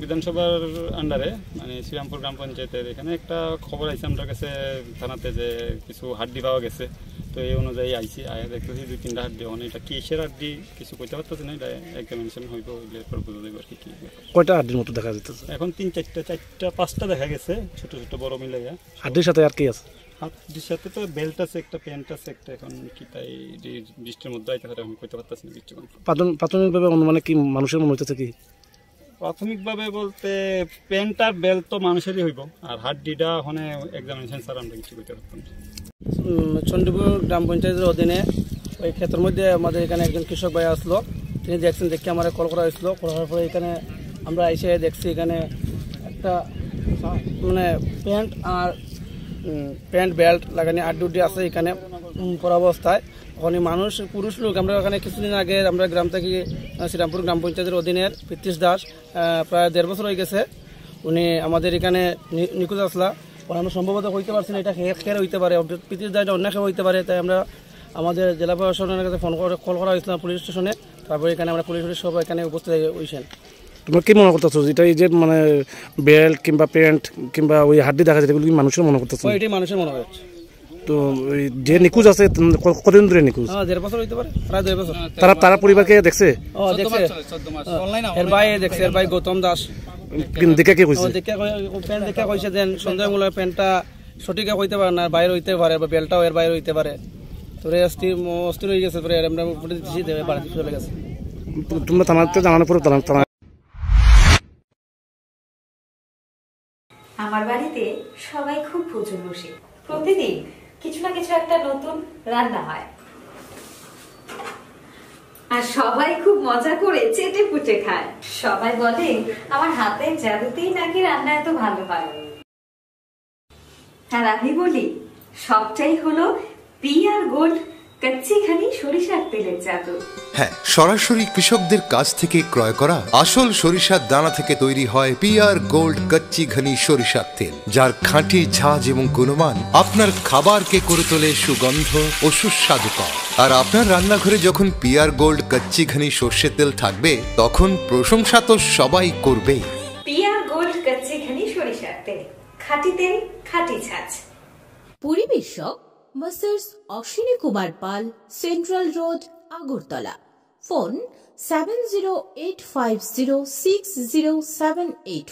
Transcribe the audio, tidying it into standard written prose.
বিধানসভার আন্ডারে মানে শ্রীরামপুর গ্রাম পঞ্চায়েতের এখানে একটা খবর আইছে আমার কাছে থানাতে যে কিছু হাড্ডি পাওয়া গেছে। তো এই অনুযায়ী আইসি আয়া দেখতেছি 2-3টা হাড্ডি। মানে এটা কিসের হাড্ডি কিছু কইতে পারতেছি না, এটা এক্সামিনেশন হইব, এরপর বুঝা যাবে আর কি। কয়টা হাড্ডির মতো দেখা যাচ্ছে? এখন 3-4টা 5টা দেখা গেছে, ছোট ছোট বড় মিলে। হাড্ডির সাথে আর কি আছে? হাড্ডির সাথে তো বেল্ট আছে, একটা প্যান্ট আছে একটা। এখন কি তাই বৃষ্টির মধ্যে আইতে এখন কইতে পারতেছি না কিছু। প্রাথমিকভাবে মানে কি মানুষের মনে হইতেছে কি? প্রাথমিকভাবে বলতে প্যান্ট আর বেল্ট তো মানুষেরই হইব, আর হাড্ডিটা ওখানে এক্সামিনেশন ছাড়া আমরা কিছু কইতে পারতাম না। চণ্ডীপুর গ্রাম পঞ্চায়েতের অধীনে ওই ক্ষেত্রের মধ্যে আমাদের এখানে একজন কৃষক ভাই আসলো, তিনি দেখছেন, দেখে আমার কল করা হয়েছিল। করার পরে এখানে আমরা এসে দেখছি এখানে একটা মানে প্যান্ট বেল্ট লাগানি হাড্ডি আছে এখানে পরা অবস্থায়। ওখানে মানুষ পুরুষ লোক। আমরা ওখানে কিছুদিন আগে আমরা গ্রাম থেকে শ্রীরামপুর গ্রাম পঞ্চায়েতের অধীনের প্রীতিশ দাস প্রায় 1.5 বছর হয়ে গেছে, উনি আমাদের এখানে নিখোঁজ আসলা। আমরা সম্ভবত হইতে পারছি না, এটা খেয়ে হইতে পারে, প্রীতিশ দাস অন্য খেয়ে হইতে পারে। তাই আমরা আমাদের জেলা প্রশাসনের কাছে কল করা হয়েছিল পুলিশ স্টেশনে। তারপরে এখানে আমরা পুলিশ সব এখানে উপস্থিত হয়েছেন। তোমরা কি মনে করতেছো এটা এই যে মানে বেল্ট কিংবা প্যান্ট কিংবা ওই হাড্ডি দেখা যায়, এগুলো কি মানুষের মনে করতেছো? এটাই মানুষের মনে হচ্ছে। তো যে নিখোঁজ আছে কতদিন ধরে নিখোঁজ? 1.5 বছর হইতে পারে, প্রায় 2 বছর। তারা পরিবারকে দেখছে? দেখছে, এর ভাই দেখছে, এর ভাই গৌতম দাস দেখে কি কইছে? প্যান্ট দেখে কইছে যে সন্দেহমূলক প্যান্টটা সঠিক হইতে পারে না, বাইরে হইতে পারে, বা বেল্টটাও এর বাইরে হইতে পারে। তোরে অস্থির হয়ে গেছে, তোরে আমরা বাড়িতে চলে গেছে। তোমরা থানাতে জানানোর পরে থানা আমার বাড়িতে সবাই খুব প্রচুর বসে, প্রতিদিন কিছু না কিছু একটা নতুন রান্না হয়, আর সবাই খুব মজা করে চেটে পুটে খায়। সবাই বলে আমার হাতের জাদুতেই নাকি রান্না এত ভালো হয়। আর আমি বলি সবটাই হলো পিআর গোল্ড কচ্চি ঘনি সরিষার তেলের জাদু। হ্যাঁ, সরাসরি কৃষকদের কাছ থেকে ক্রয় করা আসল সরিষার দানা থেকে তৈরি হয় পিআর গোল্ড কচ্চি ঘনি সরিষার তেল, যার খাঁটি ঝাঁজ এবং গুণমান আপনার খাবারকে করে তোলে সুগন্ধ ও সুস্বাদুকর। আর আপনার রান্নাঘরে যখন পিআর গোল্ড কচ্চি ঘনি সর্ষের তেল থাকবে, তখন প্রশংসা তো সবাই করবে। পিআর গোল্ড কচ্চি ঘনি সরিষার তেল, খাঁটি তেল, খাঁটি ঝাঁজ। পরিবেশক masters Ashwini Kumar Pal, central road, Agartala. Phone 7085060785।